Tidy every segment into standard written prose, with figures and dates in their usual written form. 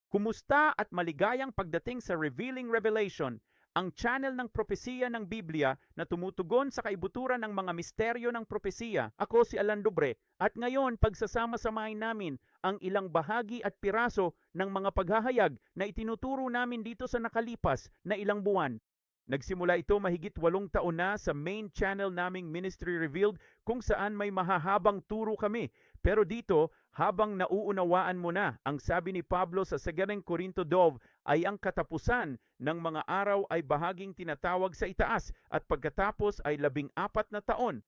Kumusta at maligayang pagdating sa Revealing Revelation, ang channel ng propesiya ng Biblia na tumutugon sa kaibuturan ng mga misteryo ng propesiya. Ako si Alan Dubre at ngayon pagsasama-samahin namin ang ilang bahagi at piraso ng mga paghahayag na itinuturo namin dito sa nakalipas na ilang buwan. Nagsimula ito mahigit 8 taon na sa main channel naming Ministry Revealed kung saan may mahahabang turo kami. Pero dito, habang nauunawaan mo na ang sabi ni Pablo sa 2 Corinto 2 ay ang katapusan ng mga araw ay bahaging tinatawag sa itaas at pagkatapos ay 14 na taon.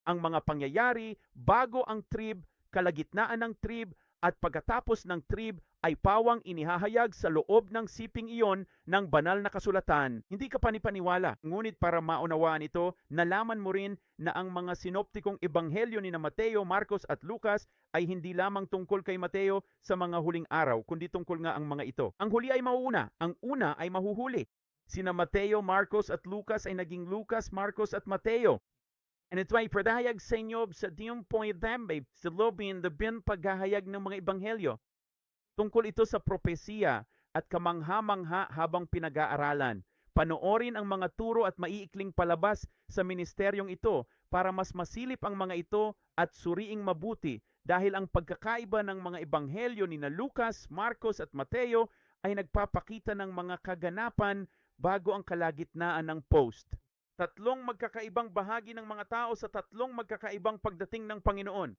Ang mga pangyayari bago ang trib, kalagitnaan ng trib at pagkatapos ng trib ay pawang inihahayag sa loob ng siping iyon ng banal na kasulatan. Hindi ka panipaniwala, ngunit para maunawaan ito, nalaman mo rin na ang mga sinoptikong ebanghelyo ni Mateo, Marcos at Lucas ay hindi lamang tungkol kay Mateo sa mga huling araw, kundi tungkol nga ang mga ito. Ang huli ay mauuna, ang una ay mahuhuli. Sina Mateo, Marcos at Lucas ay naging Lucas, Marcos at Mateo. And ito ay pradahayag sa inyo sa diyong poidembe sa lobin the bin paghahayag ng mga ebanghelyo. Tungkol ito sa propesiya at kamangha-mangha habang pinag-aaralan. Panoorin ang mga turo at maiikling palabas sa ministeryong ito para mas masilip ang mga ito at suriing mabuti dahil ang pagkakaiba ng mga ebanghelyo ni na Lucas, Marcos at Mateo ay nagpapakita ng mga kaganapan bago ang kalagitnaan ng post. Tatlong magkakaibang bahagi ng mga tao sa tatlong magkakaibang pagdating ng Panginoon.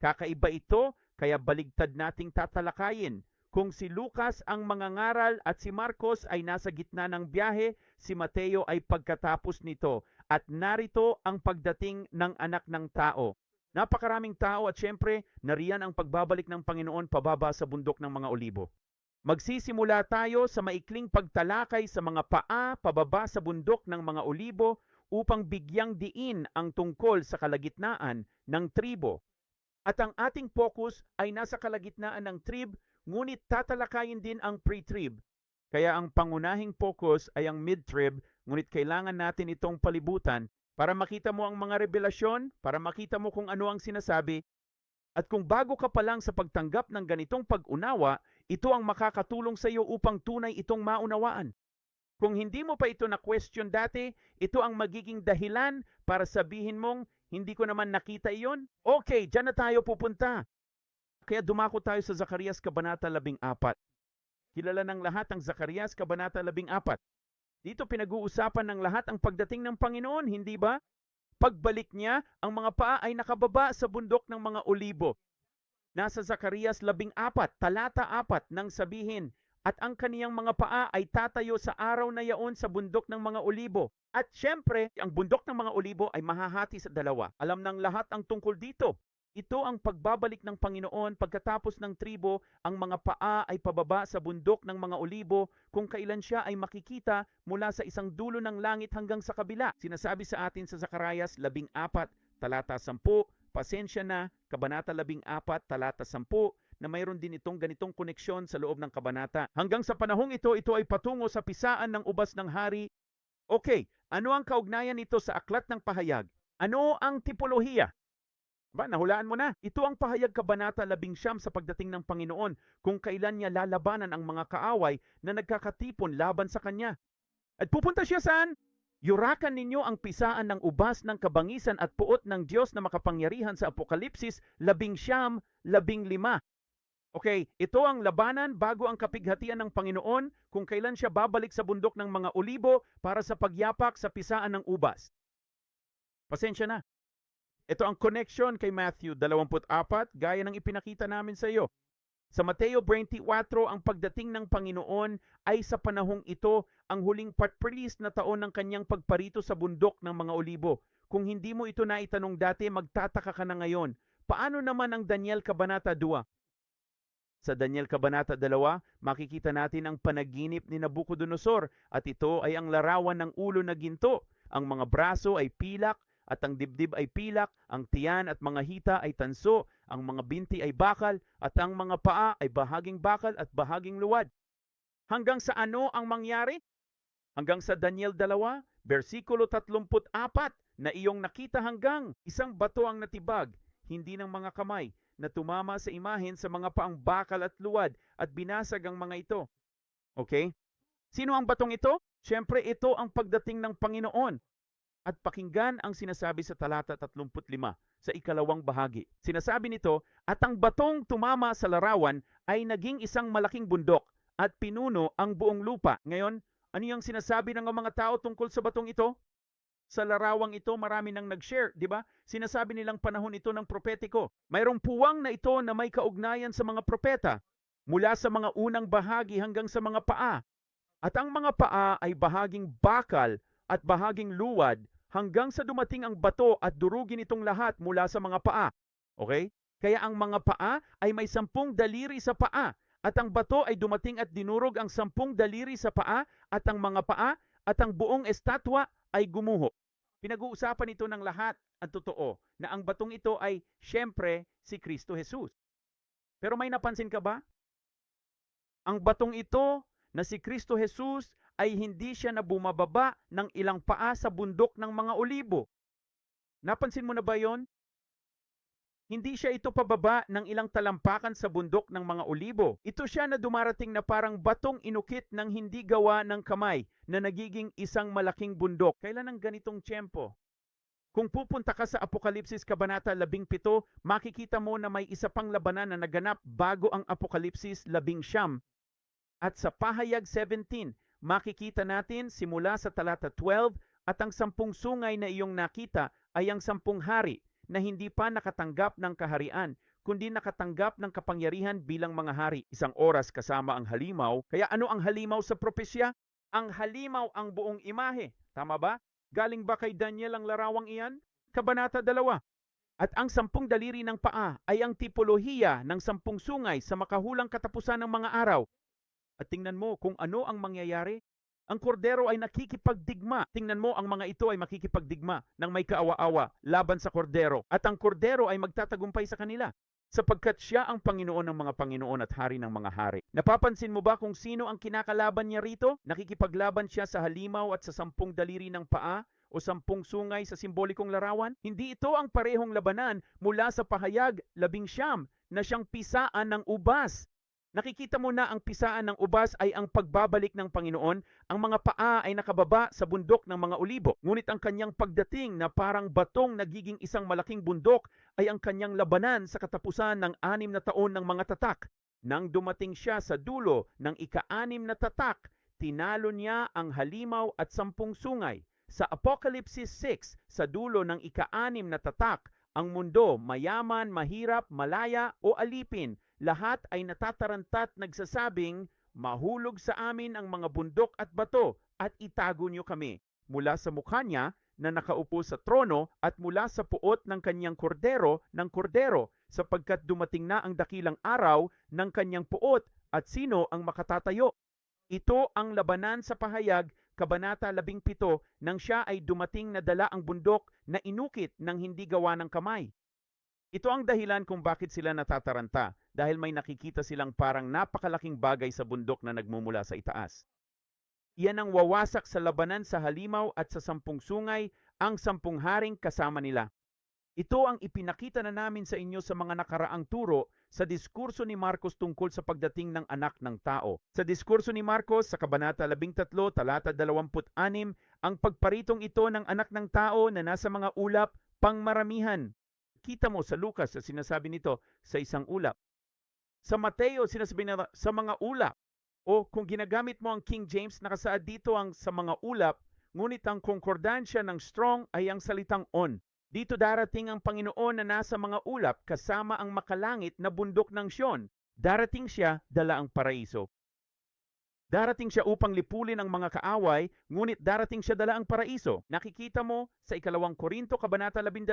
Kakaiba ito, kaya baligtad nating tatalakayin. Kung si Lucas ang mangangaral at si Marcos ay nasa gitna ng biyahe, si Mateo ay pagkatapos nito. At narito ang pagdating ng anak ng tao. Napakaraming tao at syempre, nariyan ang pagbabalik ng Panginoon pababa sa bundok ng mga olibo. Magsisimula tayo sa maikling pagtalakay sa mga paa pababa sa bundok ng mga olibo upang bigyang diin ang tungkol sa kalagitnaan ng tribo. At ang ating focus ay nasa kalagitnaan ng trib, ngunit tatalakayin din ang pre-trib. Kaya ang pangunahing focus ay ang mid-trib, ngunit kailangan natin itong palibutan para makita mo ang mga revelasyon, para makita mo kung ano ang sinasabi. At kung bago ka pa lang sa pagtanggap ng ganitong pag-unawa, ito ang makakatulong sa iyo upang tunay itong maunawaan. Kung hindi mo pa ito na-question dati, ito ang magiging dahilan para sabihin mong, hindi ko naman nakita iyon. Okay, dyan na tayo pupunta. Kaya dumako tayo sa Zacarias Kabanata 14. Kilala ng lahat ang Zacarias Kabanata 14. Dito pinag-uusapan ng lahat ang pagdating ng Panginoon, hindi ba? Pagbalik niya, ang mga paa ay nakababa sa bundok ng mga olibo. Nasa Zacarias 14, talata 4 nang sabihin, at ang kaniyang mga paa ay tatayo sa araw na yaon sa bundok ng mga olibo. At syempre, ang bundok ng mga olibo ay mahahati sa dalawa. Alam ng lahat ang tungkol dito. Ito ang pagbabalik ng Panginoon pagkatapos ng tribo, ang mga paa ay pababa sa bundok ng mga olibo kung kailan siya ay makikita mula sa isang dulo ng langit hanggang sa kabila. Sinasabi sa atin sa Zacarias 14, talata 10, pasensya na, Kabanata 14, talata 10, na mayroon din itong ganitong koneksyon sa loob ng kabanata. Hanggang sa panahong ito ay patungo sa pisaan ng ubas ng hari. Okay, ano ang kaugnayan nito sa aklat ng pahayag? Ano ang tipolohiya? Nahulaan mo na. Ito ang pahayag Kabanata 19 sa pagdating ng Panginoon kung kailan niya lalabanan ang mga kaaway na nagkakatipon laban sa kanya. At pupunta siya saan? Yurakan ninyo ang pisaan ng ubas ng kabangisan at puot ng Diyos na makapangyarihan sa Apokalipsis 19:15. Okay, ito ang labanan bago ang kapighatian ng Panginoon kung kailan siya babalik sa bundok ng mga olibo para sa pagyapak sa pisaan ng ubas. Pasensya na. Ito ang connection kay Matthew 24, gaya ng ipinakita namin sa iyo. Sa Mateo 24, ang pagdating ng Panginoon ay sa panahong ito ang huling patpriest na taon ng kanyang pagparito sa bundok ng mga olibo. Kung hindi mo ito naitanong dati, magtataka ka na ngayon. Paano naman ang Daniel Kabanata 2? Sa Daniel Kabanata 2, makikita natin ang panaginip ni Nabucodonosor at ito ay ang larawan ng ulo na ginto. Ang mga braso ay pilak at ang dibdib ay pilak, ang tiyan at mga hita ay tanso, ang mga binti ay bakal, at ang mga paa ay bahaging bakal at bahaging luwad. Hanggang sa ano ang mangyari? Hanggang sa Daniel 2, versikulo 34, na iyong nakita hanggang isang bato ang natibag, hindi ng mga kamay, na tumama sa imahen sa mga paang bakal at luwad at binasag ang mga ito. Okay? Sino ang batong ito? Siyempre, ito ang pagdating ng Panginoon. At pakinggan ang sinasabi sa talata 35 sa ikalawang bahagi. Sinasabi nito, at ang batong tumama sa larawan ay naging isang malaking bundok at pinuno ang buong lupa. Ngayon, ano yung sinasabi ng mga tao tungkol sa batong ito? Sa larawang ito, marami nang nag-share, di ba? Sinasabi nilang panahon ito ng propetiko. Mayroong puwang na ito na may kaugnayan sa mga propeta, mula sa mga unang bahagi hanggang sa mga paa. At ang mga paa ay bahaging bakal at bahaging luwad hanggang sa dumating ang bato at durugin itong lahat mula sa mga paa. Okay? Kaya ang mga paa ay may 10 daliri sa paa at ang bato ay dumating at dinurog ang 10 daliri sa paa at ang mga paa at ang buong estatwa ay gumuho. Pinag-uusapan ito ng lahat ang totoo na ang batong ito ay siyempre si Kristo Jesus. Pero may napansin ka ba? Ang batong ito na si Kristo Jesus ay hindi siya na bumababa ng ilang paa sa bundok ng mga olibo. Napansin mo na ba yon? Hindi siya ito pababa ng ilang talampakan sa bundok ng mga olibo. Ito siya na dumarating na parang batong inukit ng hindi gawa ng kamay na nagiging isang malaking bundok. Kailan ang ganitong tiyempo? Kung pupunta ka sa Apokalipsis Kabanata 17, makikita mo na may isa pang labanan na naganap bago ang Apokalipsis 19. At sa Pahayag 17, makikita natin simula sa talata 12 at ang 10 sungay na iyong nakita ay ang 10 hari na hindi pa nakatanggap ng kaharian, kundi nakatanggap ng kapangyarihan bilang mga hari. Isang oras kasama ang halimaw. Kaya ano ang halimaw sa propesya? Ang halimaw ang buong imahe. Tama ba? Galing ba kay Daniel ang larawang iyan? Kabanata 2. At ang 10 daliri ng paa ay ang tipolohiya ng 10 sungay sa makahulang katapusan ng mga araw. At tingnan mo kung ano ang mangyayari. Ang kordero ay nakikipagdigma. Tingnan mo, ang mga ito ay makikipagdigma ng may kaawa-awa laban sa kordero. At ang kordero ay magtatagumpay sa kanila, sapagkat siya ang Panginoon ng mga Panginoon at Hari ng mga hari. Napapansin mo ba kung sino ang kinakalaban niya rito? Nakikipaglaban siya sa halimaw at sa 10 daliri ng paa o 10 sungay sa simbolikong larawan? Hindi ito ang parehong labanan mula sa Pahayag 19 na siyang pisaan ng ubas. Nakikita mo na ang pisaan ng ubas ay ang pagbabalik ng Panginoon. Ang mga paa ay nakababa sa bundok ng mga olibo. Ngunit ang kanyang pagdating na parang batong nagiging isang malaking bundok ay ang kanyang labanan sa katapusan ng 6 na taon ng mga tatak. Nang dumating siya sa dulo ng ika-6 na tatak, tinalo niya ang halimaw at 10 sungay. Sa Apokalipsis 6, sa dulo ng ika-6 na tatak, ang mundo, mayaman, mahirap, malaya o alipin, lahat ay natatarantat nagsasabing, mahulog sa amin ang mga bundok at bato at itago niyo kami mula sa mukha niya na nakaupo sa trono at mula sa puot ng kanyang kordero ng kordero, sapagkat dumating na ang dakilang araw ng kanyang puot at sino ang makatatayo. Ito ang labanan sa Pahayag, Kabanata 17, nang siya ay dumating na dala ang bundok na inukit ng hindi gawa ng kamay. Ito ang dahilan kung bakit sila natataranta, dahil may nakikita silang parang napakalaking bagay sa bundok na nagmumula sa itaas. Iyan ang wawasak sa labanan sa halimaw at sa 10 sungay, ang 10 haring kasama nila. Ito ang ipinakita na namin sa inyo sa mga nakaraang turo sa diskurso ni Marcos tungkol sa pagdating ng anak ng tao. Sa diskurso ni Marcos sa Kabanata 13, talata 26, ang pagparitong ito ng anak ng tao na nasa mga ulap, pangmaramihan. Kita mo sa Lucas sa sinasabi nito sa isang ulap. Sa Mateo, sinasabi na sa mga ulap. O kung ginagamit mo ang King James, nakasaad dito ang sa mga ulap, ngunit ang konkordansya ng strong ay ang salitang on. Dito darating ang Panginoon na nasa mga ulap kasama ang makalangit na bundok ng Sion. Darating siya dala ang paraiso. Darating siya upang lipulin ang mga kaaway, ngunit darating siya dala ang paraiso. Nakikita mo sa 2 Korinto, Kabanata 12,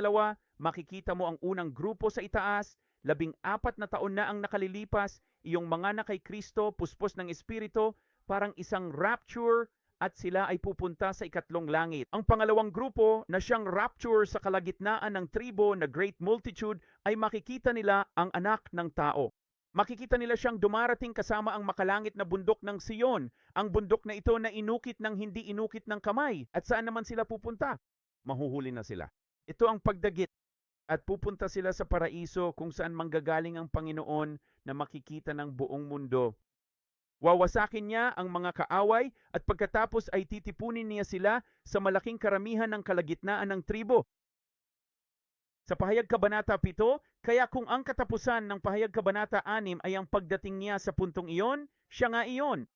makikita mo ang unang grupo sa itaas, 14 na taon na ang nakalilipas, iyong mga na kay Kristo, puspos ng Espiritu, parang isang rapture, at sila ay pupunta sa 2 langit. Ang pangalawang grupo na siyang rapture sa kalagitnaan ng tribo na great multitude ay makikita nila ang anak ng tao. Makikita nila siyang dumarating kasama ang makalangit na bundok ng Sion, ang bundok na ito na inukit ng hindi inukit ng kamay. At saan naman sila pupunta? Mahuhuli na sila. Ito ang pagdagit. At pupunta sila sa paraiso kung saan manggagaling ang Panginoon na makikita ng buong mundo. Wawasakin niya ang mga kaaway at pagkatapos ay titipunin niya sila sa malaking karamihan ng kalagitnaan ng tribo. Sa pahayag kabanata 7, kaya kung ang katapusan ng pahayag kabanata 6 ay ang pagdating niya sa puntong iyon, siya nga iyon.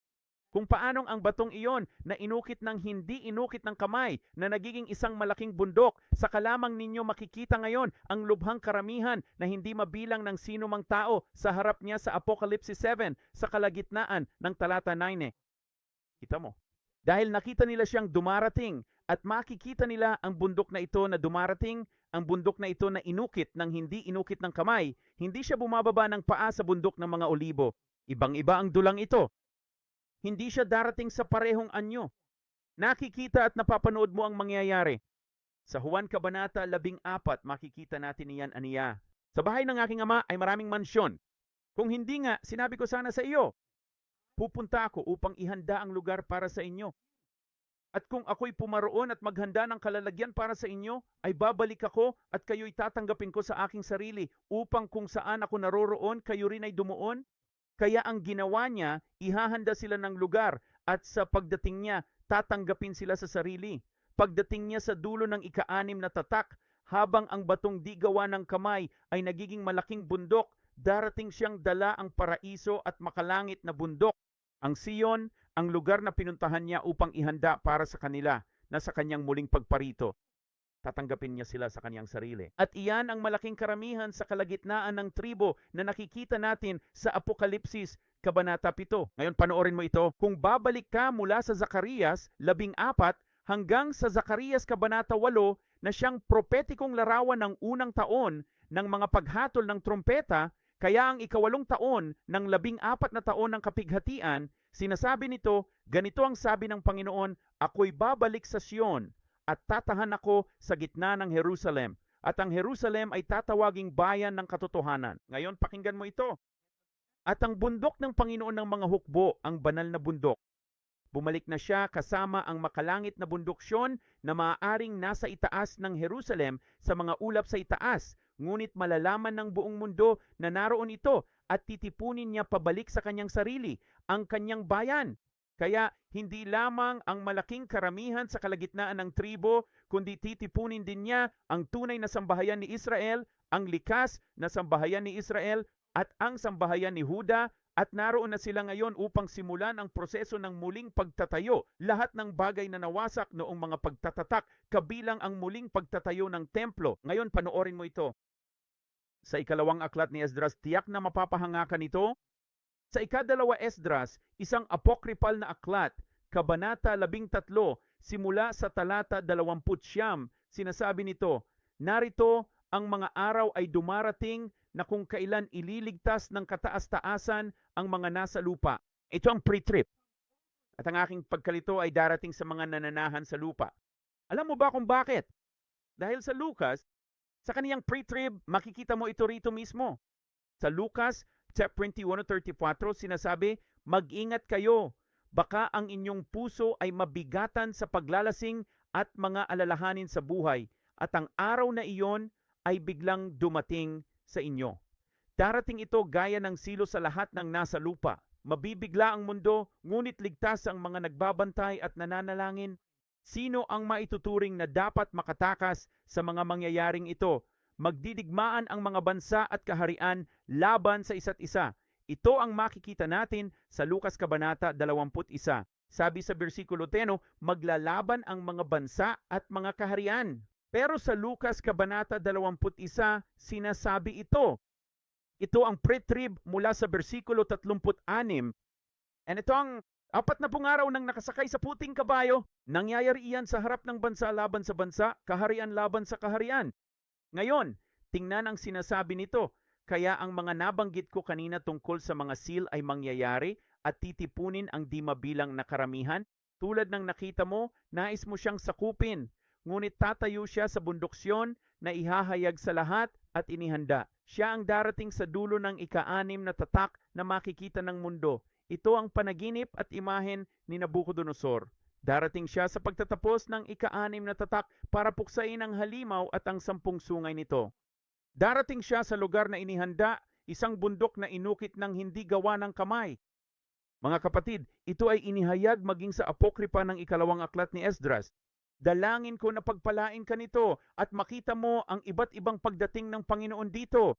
Kung paanong ang batong iyon na inukit ng hindi inukit ng kamay na nagiging isang malaking bundok, saka lamang ninyo makikita ngayon ang lubhang karamihan na hindi mabilang ng sino mang tao sa harap niya sa Apocalypse 7 sa kalagitnaan ng talata 9. Kita mo? Dahil nakita nila siyang dumarating at makikita nila ang bundok na ito na dumarating, ang bundok na ito na inukit ng hindi inukit ng kamay, hindi siya bumababa ng paa sa bundok ng mga olibo. Ibang-iba ang dulang ito. Hindi siya darating sa parehong anyo. Nakikita at napapanood mo ang mangyayari. Sa Juan Kabanata 14, makikita natin iyan aniya. Sa bahay ng aking ama ay maraming mansyon. Kung hindi nga, sinabi ko sana sa iyo, pupunta ako upang ihanda ang lugar para sa inyo. At kung ako'y pumaroon at maghanda ng kalalagyan para sa inyo, ay babalik ako at kayo'y tatanggapin ko sa aking sarili upang kung saan ako naroroon, kayo rin ay dumuon. Kaya ang ginawa niya, ihahanda sila ng lugar at sa pagdating niya, tatanggapin sila sa sarili. Pagdating niya sa dulo ng ika-6 na tatak, habang ang batong di gawa ng kamay ay nagiging malaking bundok, darating siyang dala ang paraiso at makalangit na bundok. Ang Sion, ang lugar na pinuntahan niya upang ihanda para sa kanila na sa kanyang muling pagparito. Tatanggapin niya sila sa kanyang sarili. At iyan ang malaking karamihan sa kalagitnaan ng tribo na nakikita natin sa Apokalipsis Kabanata 7. Ngayon panoorin mo ito. Kung babalik ka mula sa Zacarias 14 hanggang sa Zacarias Kabanata 8 na siyang propetikong larawan ng unang taon ng mga paghatol ng trompeta, kaya ang 8 taon ng 14 na taon ng kapighatian, sinasabi nito, ganito ang sabi ng Panginoon, ako'y babalik sa Sion at tatahan ako sa gitna ng Jerusalem. At ang Jerusalem ay tatawaging bayan ng katotohanan. Ngayon, pakinggan mo ito. At ang bundok ng Panginoon ng mga hukbo, ang banal na bundok. Bumalik na siya kasama ang makalangit na bundok Sion na maaaring nasa itaas ng Jerusalem sa mga ulap sa itaas. Ngunit malalaman ng buong mundo na naroon ito at titipunin niya pabalik sa kanyang sarili, ang kanyang bayan. Kaya hindi lamang ang malaking karamihan sa kalagitnaan ng tribo, kundi titipunin din niya ang tunay na sambahayan ni Israel, ang likas na sambahayan ni Israel at ang sambahayan ni Huda, at naroon na sila ngayon upang simulan ang proseso ng muling pagtatayo. Lahat ng bagay na nawasak noong mga pagtatatak, kabilang ang muling pagtatayo ng templo. Ngayon panoorin mo ito. Sa 2 aklat ni Esdras, tiyak na mapapahangakan ito. Sa 2 Esdras, isang apocryphal na aklat, Kabanata 13, simula sa talata 29, sinasabi nito, narito ang mga araw ay dumarating na kung kailan ililigtas ng kataas-taasan ang mga nasa lupa. Ito ang pre-trip. At ang aking pagkalito ay darating sa mga nananahan sa lupa. Alam mo ba kung bakit? Dahil sa Lucas, sa kaniyang pre-trib, makikita mo ito rito mismo. Sa Lucas, chapter 21-34, sinasabi, mag-ingat kayo, baka ang inyong puso ay mabigatan sa paglalasing at mga alalahanin sa buhay, at ang araw na iyon ay biglang dumating sa inyo. Darating ito gaya ng silo sa lahat ng nasa lupa. Mabibigla ang mundo, ngunit ligtas ang mga nagbabantay at nananalangin. Sino ang maituturing na dapat makatakas sa mga mangyayaring ito? Magdidigmaan ang mga bansa at kaharian laban sa isa't isa. Ito ang makikita natin sa Lucas Kabanata 21. Sabi sa versikulo 10, maglalaban ang mga bansa at mga kaharian. Pero sa Lucas Kabanata 21, sinasabi ito. Ito ang pre-trib mula sa versikulo 36. And ito ang 40 araw nang nakasakay sa puting kabayo. Nangyayari iyan sa harap ng bansa laban sa bansa, kaharian laban sa kaharian. Ngayon, tingnan ang sinasabi nito. Kaya ang mga nabanggit ko kanina tungkol sa mga seal ay mangyayari at titipunin ang di mabilang na karamihan. Tulad ng nakita mo, nais mo siyang sakupin. Ngunit tatayo siya sa bundok Sion na ihahayag sa lahat at inihanda. Siya ang darating sa dulo ng ika-6 na tatak na makikita ng mundo. Ito ang panaginip at imahen ni Nabucodonosor. Darating siya sa pagtatapos ng ika-6 na tatak para puksain ang halimaw at ang 10 sungay nito. Darating siya sa lugar na inihanda, isang bundok na inukit ng hindi gawa ng kamay. Mga kapatid, ito ay inihayag maging sa apokripa ng ikalawang aklat ni Esdras. Dalangin ko na pagpalain ka nito at makita mo ang iba't ibang pagdating ng Panginoon dito.